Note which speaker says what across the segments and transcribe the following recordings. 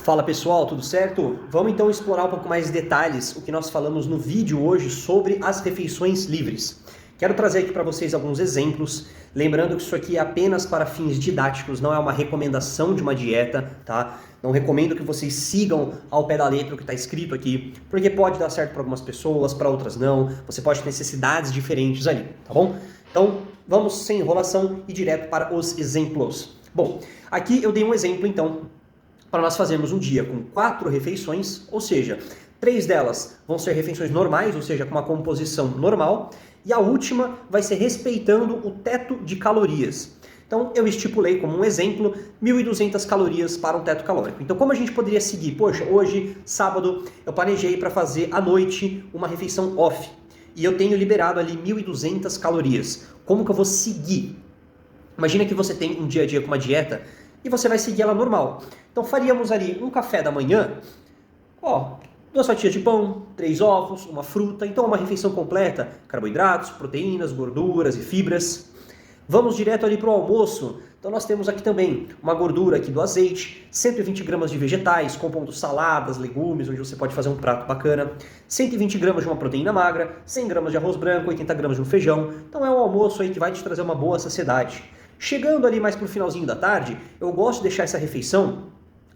Speaker 1: Fala pessoal, tudo certo? Vamos então explorar um pouco mais de detalhes o que nós falamos no vídeo hoje sobre as refeições livres. Quero trazer aqui para vocês alguns exemplos, lembrando que isso aqui é apenas para fins didáticos, não é uma recomendação de uma dieta, tá? Não recomendo que vocês sigam ao pé da letra o que está escrito aqui, porque pode dar certo para algumas pessoas, para outras não, você pode ter necessidades diferentes ali, tá bom? Então, vamos sem enrolação e direto para os exemplos. Bom, aqui eu dei um exemplo então, para nós fazermos um dia com 4 refeições, ou seja, 3 delas vão ser refeições normais, ou seja, com uma composição normal, e a última vai ser respeitando o teto de calorias. Então eu estipulei como um exemplo 1.200 calorias para um teto calórico. Então como a gente poderia seguir? Poxa, hoje, sábado, eu planejei para fazer à noite uma refeição off, e eu tenho liberado ali 1.200 calorias. Como que eu vou seguir? Imagina que você tem um dia a dia com uma dieta, e você vai seguir ela normal. Então faríamos ali um café da manhã, 2 fatias de pão, 3 ovos, uma fruta, então uma refeição completa, carboidratos, proteínas, gorduras e fibras. Vamos direto ali para o almoço, então nós temos aqui também uma gordura aqui do azeite, 120 gramas de vegetais, compondo saladas, legumes, onde você pode fazer um prato bacana, 120 gramas de uma proteína magra, 100 gramas de arroz branco, 80 gramas de um feijão, então é um almoço aí que vai te trazer uma boa saciedade. Chegando ali mais para o finalzinho da tarde, eu gosto de deixar essa refeição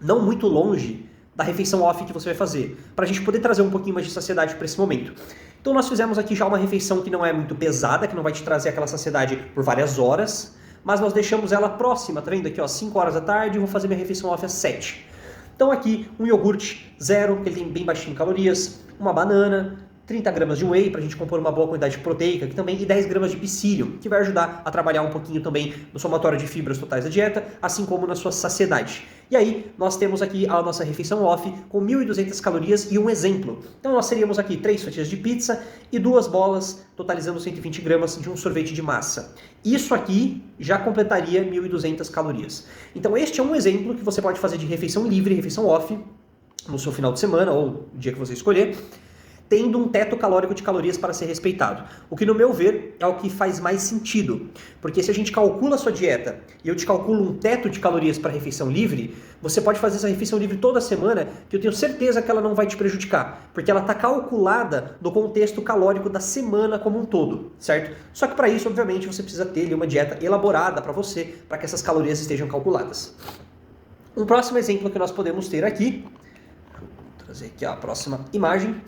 Speaker 1: não muito longe da refeição off que você vai fazer, para a gente poder trazer um pouquinho mais de saciedade para esse momento. Então nós fizemos aqui já uma refeição que não é muito pesada, que não vai te trazer aquela saciedade por várias horas, mas nós deixamos ela próxima, tá vendo aqui, 5 horas da tarde, eu vou fazer minha refeição off às 7. Então aqui um iogurte zero, que ele tem bem baixinho em calorias, uma banana, 30 gramas de whey para a gente compor uma boa quantidade proteica aqui também, e 10 gramas de psyllium, que vai ajudar a trabalhar um pouquinho também no somatório de fibras totais da dieta, assim como na sua saciedade. E aí, nós temos aqui a nossa refeição off com 1.200 calorias e um exemplo. Então nós teríamos aqui 3 fatias de pizza e 2 bolas, totalizando 120 gramas de um sorvete de massa. Isso aqui já completaria 1.200 calorias. Então este é um exemplo que você pode fazer de refeição livre, refeição off, no seu final de semana ou o dia que você escolher, tendo um teto calórico de calorias para ser respeitado. O que, no meu ver, é o que faz mais sentido. Porque se a gente calcula a sua dieta e eu te calculo um teto de calorias para refeição livre, você pode fazer essa refeição livre toda semana, que eu tenho certeza que ela não vai te prejudicar. Porque ela está calculada no contexto calórico da semana como um todo, certo? Só que para isso, obviamente, você precisa ter ali uma dieta elaborada para você, para que essas calorias estejam calculadas. Um próximo exemplo que nós podemos ter aqui, vou trazer aqui a próxima imagem,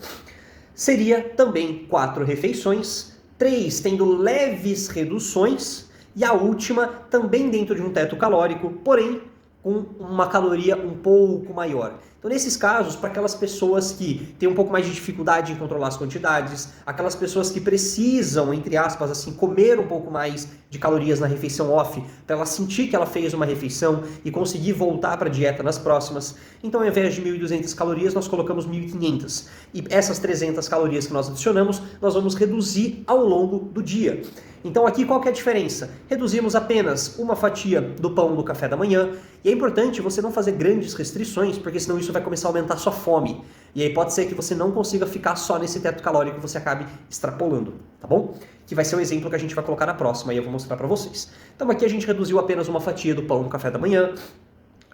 Speaker 1: seria também 4 refeições, 3 tendo leves reduções e a última também dentro de um teto calórico, porém com uma caloria um pouco maior. Então nesses casos, para aquelas pessoas que têm um pouco mais de dificuldade em controlar as quantidades, aquelas pessoas que precisam, entre aspas, assim, comer um pouco mais de calorias na refeição off, para ela sentir que ela fez uma refeição e conseguir voltar para a dieta nas próximas, então ao invés de 1.200 calorias, nós colocamos 1.500. E essas 300 calorias que nós adicionamos, nós vamos reduzir ao longo do dia. Então aqui qual que é a diferença? Reduzimos apenas uma fatia do pão do café da manhã, e é importante você não fazer grandes restrições, porque senão isso vai começar a aumentar a sua fome. E aí pode ser que você não consiga ficar só nesse teto calórico e você acabe extrapolando, tá bom? Que vai ser o exemplo que a gente vai colocar na próxima e eu vou mostrar para vocês. Então aqui a gente reduziu apenas uma fatia do pão do café da manhã.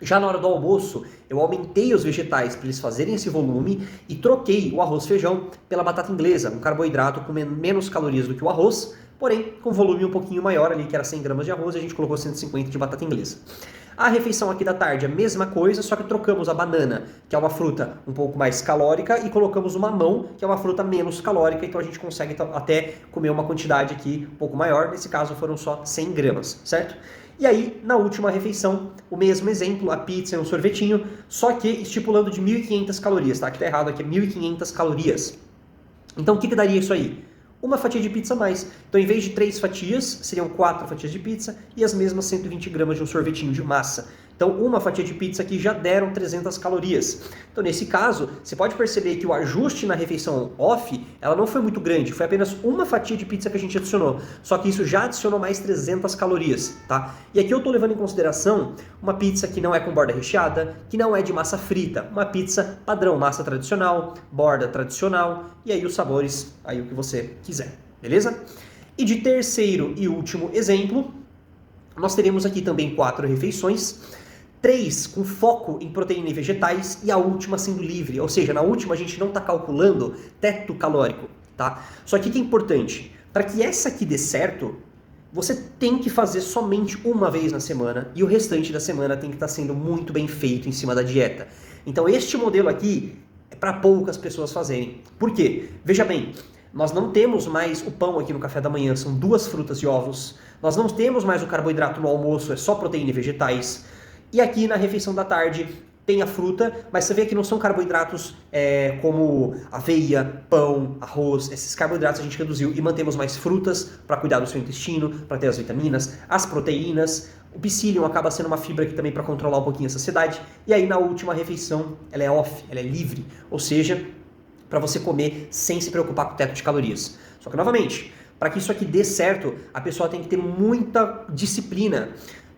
Speaker 1: Já na hora do almoço, eu aumentei os vegetais para eles fazerem esse volume e troquei o arroz feijão pela batata inglesa, um carboidrato com menos calorias do que o arroz, porém com volume um pouquinho maior ali, que era 100 gramas de arroz, e a gente colocou 150 de batata inglesa. A refeição aqui da tarde é a mesma coisa, só que trocamos a banana, que é uma fruta um pouco mais calórica, e colocamos o mamão, que é uma fruta menos calórica, então a gente consegue até comer uma quantidade aqui um pouco maior, nesse caso foram só 100 gramas, certo? E aí, na última refeição, o mesmo exemplo, a pizza e um sorvetinho, só que estipulando de 1.500 calorias, tá? Aqui tá errado, aqui é 1.500 calorias. Então o que daria isso aí? Uma fatia de pizza a mais. Então, em vez de 3 fatias, seriam 4 fatias de pizza e as mesmas 120 gramas de um sorvetinho de massa. Então, uma fatia de pizza aqui já deram 300 calorias. Então, nesse caso, você pode perceber que o ajuste na refeição off, ela não foi muito grande, foi apenas uma fatia de pizza que a gente adicionou. Só que isso já adicionou mais 300 calorias, tá? E aqui eu estou levando em consideração uma pizza que não é com borda recheada, que não é de massa frita, uma pizza padrão, massa tradicional, borda tradicional, e aí os sabores, aí o que você quiser, beleza? E de terceiro e último exemplo, nós teremos aqui também 4 refeições, 3 com foco em proteína e vegetais e a última sendo livre, ou seja, na última a gente não está calculando teto calórico, tá? Só que o que é importante, para que essa aqui dê certo, você tem que fazer somente uma vez na semana e o restante da semana tem que estar sendo muito bem feito em cima da dieta. Então este modelo aqui é para poucas pessoas fazerem. Por quê? Veja bem, nós não temos mais o pão aqui no café da manhã, são 2 frutas e ovos. Nós não temos mais o carboidrato no almoço, é só proteína e vegetais. E aqui na refeição da tarde tem a fruta, mas você vê que não são carboidratos como aveia, pão, arroz. Esses carboidratos a gente reduziu e mantemos mais frutas para cuidar do seu intestino, para ter as vitaminas, as proteínas. O psyllium acaba sendo uma fibra aqui também para controlar um pouquinho a saciedade. E aí na última refeição ela é off, ela é livre, ou seja, para você comer sem se preocupar com o teto de calorias. Só que novamente, para que isso aqui dê certo, a pessoa tem que ter muita disciplina.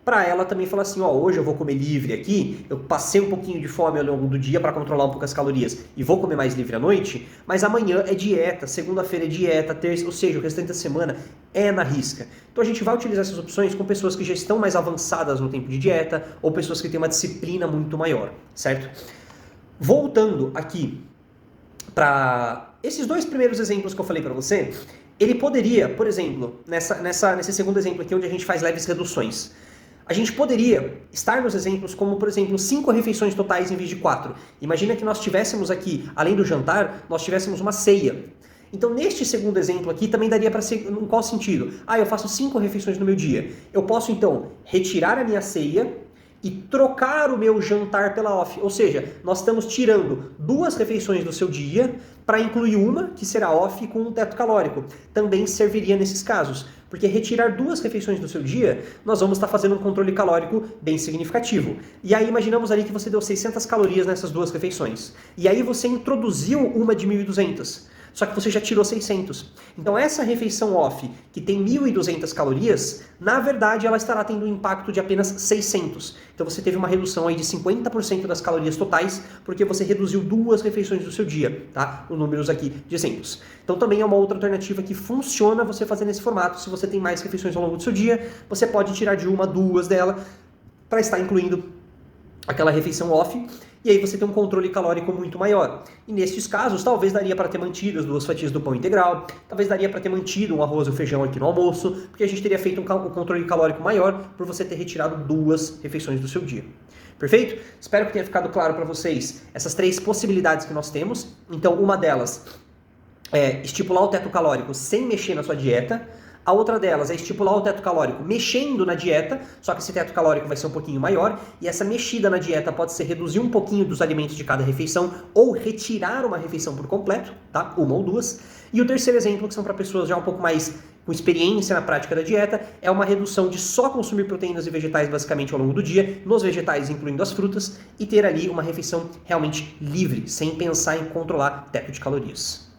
Speaker 1: Para ela também falar assim, ó, hoje eu vou comer livre aqui, eu passei um pouquinho de fome ao longo do dia para controlar um pouco as calorias e vou comer mais livre à noite, mas amanhã é dieta, segunda-feira é dieta, terça, ou seja, o restante da semana é na risca. Então a gente vai utilizar essas opções com pessoas que já estão mais avançadas no tempo de dieta ou pessoas que têm uma disciplina muito maior, certo? Voltando aqui para esses 2 primeiros exemplos que eu falei para você, ele poderia, por exemplo, nesse segundo exemplo aqui onde a gente faz leves reduções, a gente poderia estar nos exemplos como, por exemplo, 5 refeições totais em vez de 4. Imagina que nós tivéssemos aqui, além do jantar, nós tivéssemos uma ceia. Então, neste segundo exemplo aqui, também daria para ser, em qual sentido? Eu faço 5 refeições no meu dia. Eu posso, então, retirar a minha ceia e trocar o meu jantar pela off. Ou seja, nós estamos tirando 2 refeições do seu dia para incluir uma, que será off com um teto calórico. Também serviria nesses casos. Porque retirar 2 refeições do seu dia, nós vamos estar fazendo um controle calórico bem significativo. E aí imaginamos ali que você deu 600 calorias nessas 2 refeições. E aí você introduziu uma de 1.200. Só que você já tirou 600. Então essa refeição off, que tem 1.200 calorias, na verdade ela estará tendo um impacto de apenas 600. Então você teve uma redução aí de 50% das calorias totais, porque você reduziu 2 refeições do seu dia, tá? Os números aqui de exemplos. Então também é uma outra alternativa que funciona você fazer nesse formato. Se você tem mais refeições ao longo do seu dia, você pode tirar de 1, 2 dela, para estar incluindo aquela refeição off, e aí você tem um controle calórico muito maior. E nesses casos, talvez daria para ter mantido as 2 fatias do pão integral, talvez daria para ter mantido um arroz e um feijão aqui no almoço, porque a gente teria feito um controle calórico maior por você ter retirado 2 refeições do seu dia. Perfeito? Espero que tenha ficado claro para vocês essas 3 possibilidades que nós temos. Então, uma delas é estipular o teto calórico sem mexer na sua dieta. A outra delas é estipular o teto calórico mexendo na dieta, só que esse teto calórico vai ser um pouquinho maior, e essa mexida na dieta pode ser reduzir um pouquinho dos alimentos de cada refeição, ou retirar uma refeição por completo, tá? 1 ou 2. E o terceiro exemplo, que são para pessoas já um pouco mais com experiência na prática da dieta, é uma redução de só consumir proteínas e vegetais basicamente ao longo do dia, nos vegetais incluindo as frutas, e ter ali uma refeição realmente livre, sem pensar em controlar teto de calorias.